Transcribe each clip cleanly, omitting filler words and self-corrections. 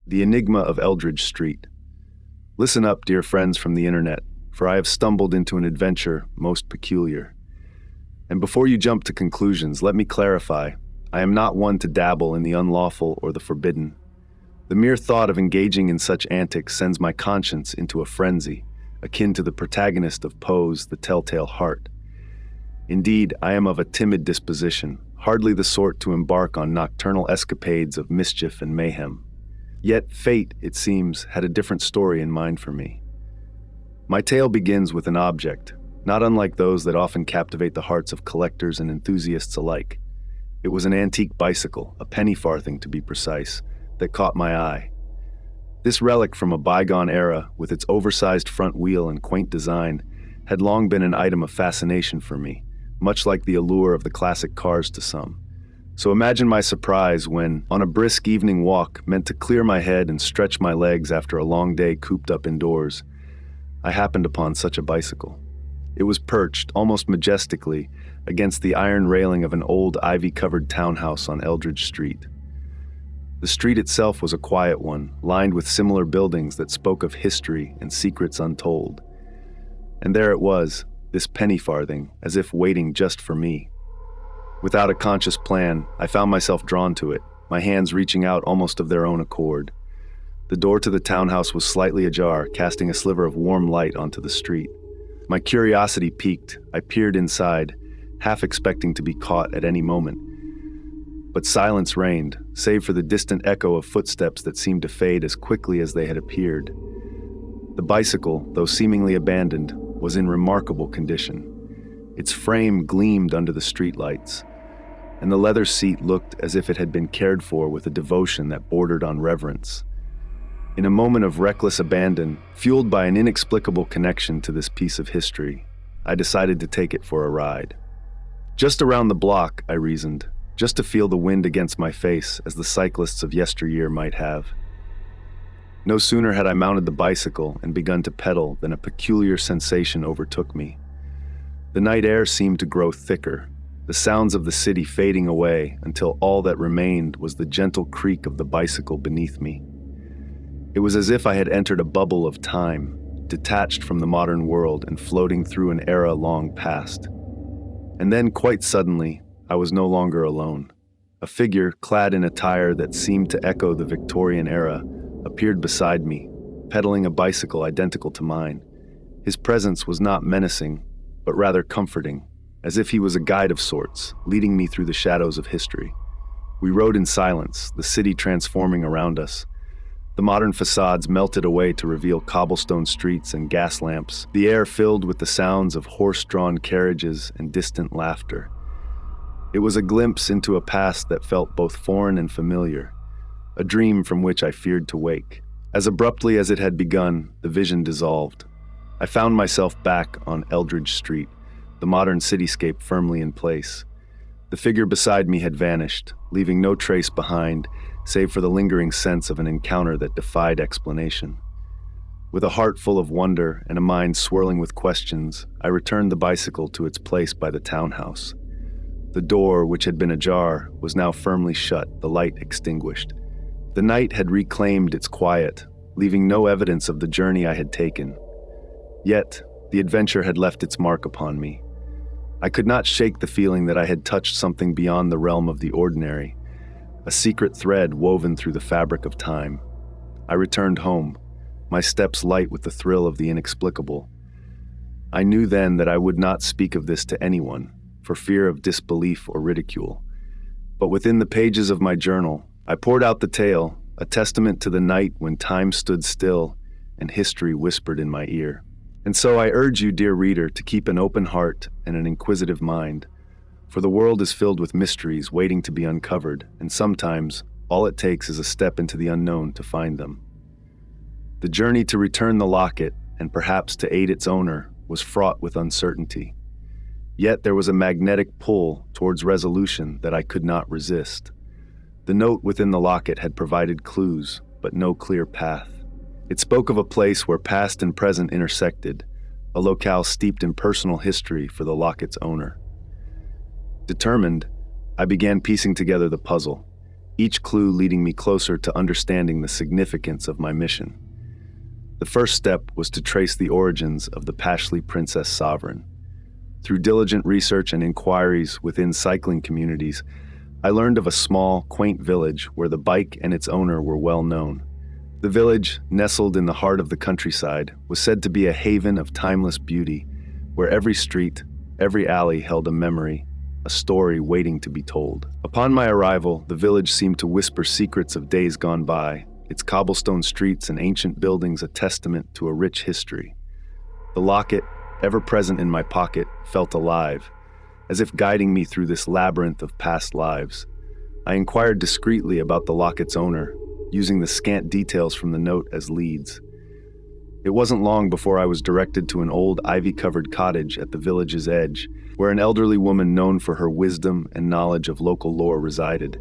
The Enigma of Eldridge Street. Listen up, dear friends from the internet, for I have stumbled into an adventure most peculiar. And before you jump to conclusions, let me clarify, I am not one to dabble in the unlawful or the forbidden. The mere thought of engaging in such antics sends my conscience into a frenzy, akin to the protagonist of Poe's The Telltale Heart. Indeed, I am of a timid disposition, hardly the sort to embark on nocturnal escapades of mischief and mayhem. Yet fate, it seems, had a different story in mind for me. My tale begins with an object, not unlike those that often captivate the hearts of collectors and enthusiasts alike. It was an antique bicycle, a penny farthing to be precise, that caught my eye. This relic from a bygone era, with its oversized front wheel and quaint design, had long been an item of fascination for me, much like the allure of the classic cars to some. So imagine my surprise when, on a brisk evening walk meant to clear my head and stretch my legs after a long day cooped up indoors, I happened upon such a bicycle. It was perched, almost majestically, against the iron railing of an old ivy-covered townhouse on Eldridge Street. The street itself was a quiet one, lined with similar buildings that spoke of history and secrets untold. And there it was, this penny farthing, as if waiting just for me. Without a conscious plan, I found myself drawn to it, my hands reaching out almost of their own accord. The door to the townhouse was slightly ajar, casting a sliver of warm light onto the street. My curiosity piqued. I peered inside, half expecting to be caught at any moment. But silence reigned, save for the distant echo of footsteps that seemed to fade as quickly as they had appeared. The bicycle, though seemingly abandoned, was in remarkable condition. Its frame gleamed under the streetlights, and the leather seat looked as if it had been cared for with a devotion that bordered on reverence. In a moment of reckless abandon, fueled by an inexplicable connection to this piece of history, I decided to take it for a ride. Just around the block, I reasoned, just to feel the wind against my face as the cyclists of yesteryear might have. No sooner had I mounted the bicycle and begun to pedal than a peculiar sensation overtook me. The night air seemed to grow thicker, the sounds of the city fading away until all that remained was the gentle creak of the bicycle beneath me. It was as if I had entered a bubble of time, detached from the modern world and floating through an era long past. And then, quite suddenly, I was no longer alone. A figure, clad in attire that seemed to echo the Victorian era, appeared beside me, pedaling a bicycle identical to mine. His presence was not menacing, but rather comforting, as if he was a guide of sorts, leading me through the shadows of history. We rode in silence, the city transforming around us. The modern facades melted away to reveal cobblestone streets and gas lamps, the air filled with the sounds of horse-drawn carriages and distant laughter. It was a glimpse into a past that felt both foreign and familiar, a dream from which I feared to wake. As abruptly as it had begun, the vision dissolved. I found myself back on Eldridge Street, the modern cityscape firmly in place. The figure beside me had vanished, leaving no trace behind, save for the lingering sense of an encounter that defied explanation. With a heart full of wonder and a mind swirling with questions, I returned the bicycle to its place by the townhouse. The door, which had been ajar, was now firmly shut, the light extinguished. The night had reclaimed its quiet, leaving no evidence of the journey I had taken. Yet, the adventure had left its mark upon me. I could not shake the feeling that I had touched something beyond the realm of the ordinary, a secret thread woven through the fabric of time. I returned home, my steps light with the thrill of the inexplicable. I knew then that I would not speak of this to anyone, for fear of disbelief or ridicule. But within the pages of my journal, I poured out the tale, a testament to the night when time stood still and history whispered in my ear. And so I urge you, dear reader, to keep an open heart and an inquisitive mind, for the world is filled with mysteries waiting to be uncovered, and sometimes all it takes is a step into the unknown to find them. The journey to return the locket, and perhaps to aid its owner, was fraught with uncertainty. Yet there was a magnetic pull towards resolution that I could not resist. The note within the locket had provided clues, but no clear path. It spoke of a place where past and present intersected, a locale steeped in personal history for the locket's owner. Determined, I began piecing together the puzzle. each clue leading me closer to understanding the significance of my mission. The first step was to trace the origins of the Pashley Princess Sovereign. Through diligent research and inquiries within cycling communities, I learned of a small, quaint village where the bike and its owner were well known. The village, nestled in the heart of the countryside, was said to be a haven of timeless beauty, where every street, every alley held a memory, a story waiting to be told. Upon my arrival, the village seemed to whisper secrets of days gone by, its cobblestone streets and ancient buildings a testament to a rich history. The locket, ever present in my pocket, felt alive, as if guiding me through this labyrinth of past lives. I inquired discreetly about the locket's owner, using the scant details from the note as leads. It wasn't long before I was directed to an old ivy-covered cottage at the village's edge, where an elderly woman known for her wisdom and knowledge of local lore resided.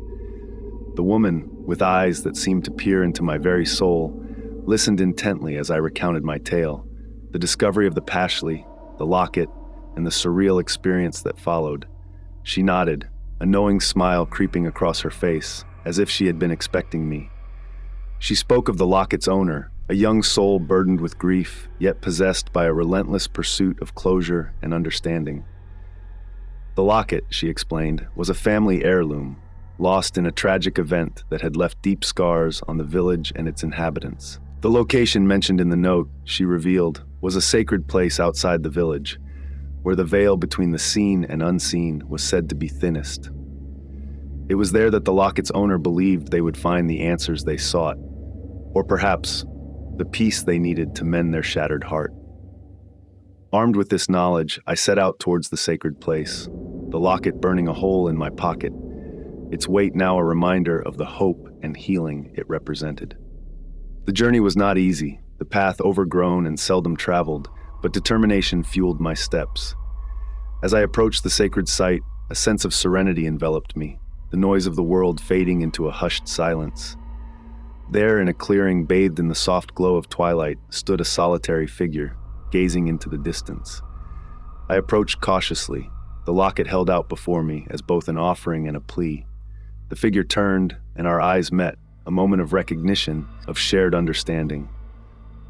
The woman, with eyes that seemed to peer into my very soul, listened intently as I recounted my tale, the discovery of the Pashley, the locket, and the surreal experience that followed. She nodded, a knowing smile creeping across her face, as if she had been expecting me. She spoke of the locket's owner, a young soul burdened with grief, yet possessed by a relentless pursuit of closure and understanding. The locket, she explained, was a family heirloom, lost in a tragic event that had left deep scars on the village and its inhabitants. The location mentioned in the note, she revealed, was a sacred place outside the village, where the veil between the seen and unseen was said to be thinnest. It was there that the locket's owner believed they would find the answers they sought, or perhaps the peace they needed to mend their shattered heart. Armed with this knowledge, I set out towards the sacred place, the locket burning a hole in my pocket, its weight now a reminder of the hope and healing it represented. The journey was not easy, the path overgrown and seldom traveled, but determination fueled my steps. As I approached the sacred site, a sense of serenity enveloped me, the noise of the world fading into a hushed silence. There, in a clearing bathed in the soft glow of twilight, stood a solitary figure, gazing into the distance. I approached cautiously, the locket held out before me as both an offering and a plea. The figure turned, and our eyes met, a moment of recognition, of shared understanding.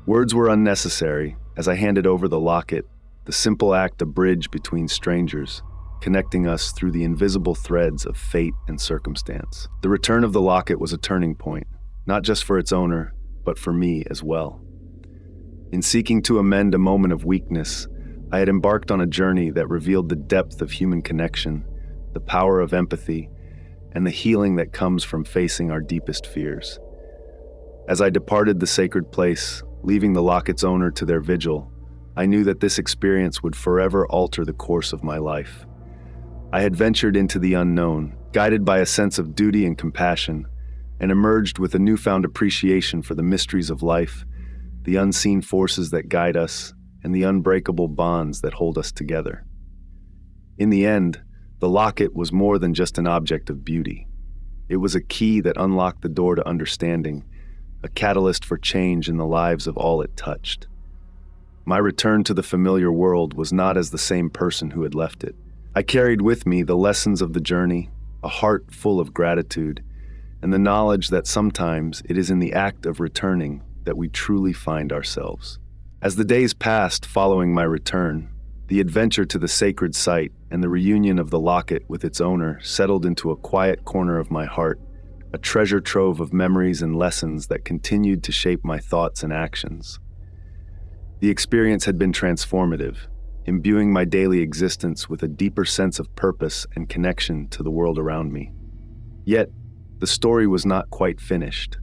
Words were unnecessary as I handed over the locket, the simple act a bridge between strangers, connecting us through the invisible threads of fate and circumstance. The return of the locket was a turning point, not just for its owner, but for me as well. In seeking to amend a moment of weakness, I had embarked on a journey that revealed the depth of human connection, the power of empathy, and the healing that comes from facing our deepest fears. As I departed the sacred place, leaving the locket's owner to their vigil, I knew that this experience would forever alter the course of my life. I had ventured into the unknown, guided by a sense of duty and compassion, and emerged with a newfound appreciation for the mysteries of life, the unseen forces that guide us, and the unbreakable bonds that hold us together. In the end, the locket was more than just an object of beauty. It was a key that unlocked the door to understanding, a catalyst for change in the lives of all it touched. My return to the familiar world was not as the same person who had left it. I carried with me the lessons of the journey, a heart full of gratitude, and the knowledge that sometimes it is in the act of returning that we truly find ourselves. As the days passed following my return, the adventure to the sacred site and the reunion of the locket with its owner settled into a quiet corner of my heart, a treasure trove of memories and lessons that continued to shape my thoughts and actions. The experience had been transformative, imbuing my daily existence with a deeper sense of purpose and connection to the world around me. Yet, the story was not quite finished.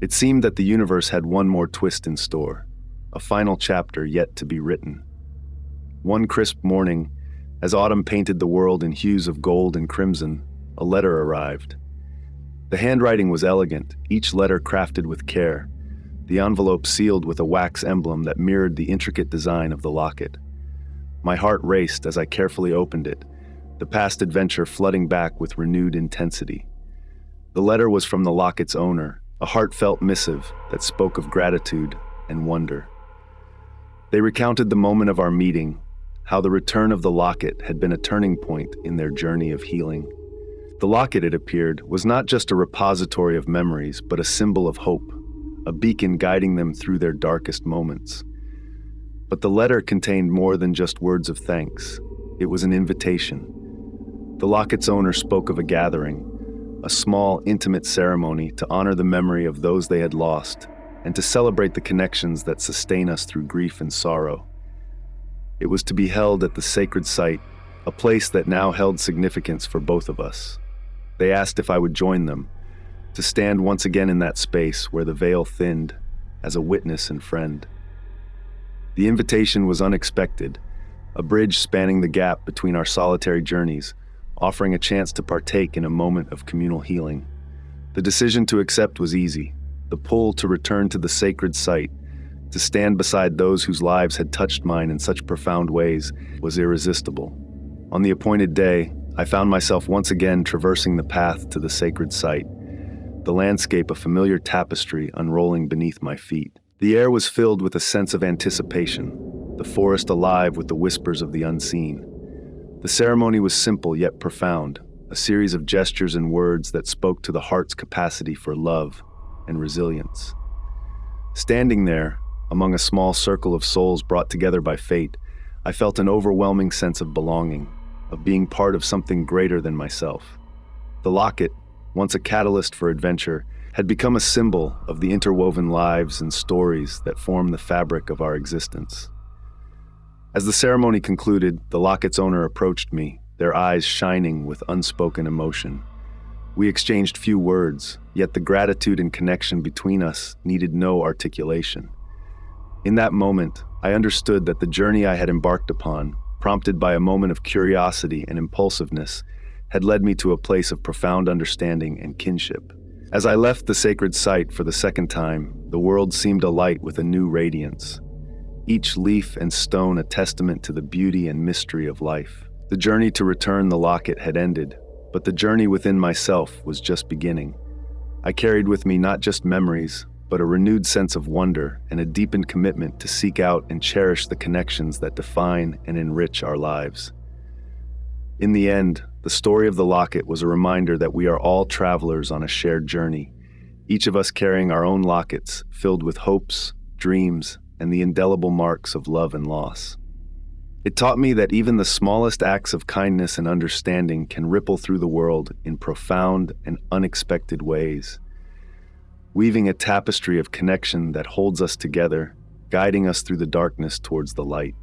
It seemed that the universe had one more twist in store, a final chapter yet to be written. One crisp morning, as autumn painted the world in hues of gold and crimson, a letter arrived. The handwriting was elegant, each letter crafted with care, the envelope sealed with a wax emblem that mirrored the intricate design of the locket. My heart raced as I carefully opened it, the past adventure flooding back with renewed intensity. The letter was from the locket's owner, a heartfelt missive that spoke of gratitude and wonder. They recounted the moment of our meeting, how the return of the locket had been a turning point in their journey of healing. The locket, it appeared, was not just a repository of memories, but a symbol of hope, a beacon guiding them through their darkest moments. But the letter contained more than just words of thanks. It was an invitation. The locket's owner spoke of a gathering, a small, intimate ceremony to honor the memory of those they had lost and to celebrate the connections that sustain us through grief and sorrow. It was to be held at the sacred site, a place that now held significance for both of us. They asked if I would join them, to stand once again in that space where the veil thinned, as a witness and friend. The invitation was unexpected, a bridge spanning the gap between our solitary journeys, offering a chance to partake in a moment of communal healing. The decision to accept was easy. The pull to return to the sacred site, to stand beside those whose lives had touched mine in such profound ways, was irresistible. On the appointed day, I found myself once again traversing the path to the sacred site, the landscape a familiar tapestry unrolling beneath my feet. The air was filled with a sense of anticipation, the forest alive with the whispers of the unseen. The ceremony was simple yet profound, a series of gestures and words that spoke to the heart's capacity for love and resilience. Standing there, among a small circle of souls brought together by fate, I felt an overwhelming sense of belonging, of being part of something greater than myself. The locket, once a catalyst for adventure, had become a symbol of the interwoven lives and stories that form the fabric of our existence. As the ceremony concluded, the locket's owner approached me, their eyes shining with unspoken emotion. We exchanged few words, yet the gratitude and connection between us needed no articulation. In that moment, I understood that the journey I had embarked upon, prompted by a moment of curiosity and impulsiveness, had led me to a place of profound understanding and kinship. As I left the sacred site for the second time, the world seemed alight with a new radiance. Each leaf and stone a testament to the beauty and mystery of life. The journey to return the locket had ended, but the journey within myself was just beginning. I carried with me not just memories, but a renewed sense of wonder and a deepened commitment to seek out and cherish the connections that define and enrich our lives. In the end, the story of the locket was a reminder that we are all travelers on a shared journey, each of us carrying our own lockets filled with hopes, dreams, and the indelible marks of love and loss. It taught me that even the smallest acts of kindness and understanding can ripple through the world in profound and unexpected ways, weaving a tapestry of connection that holds us together, guiding us through the darkness towards the light.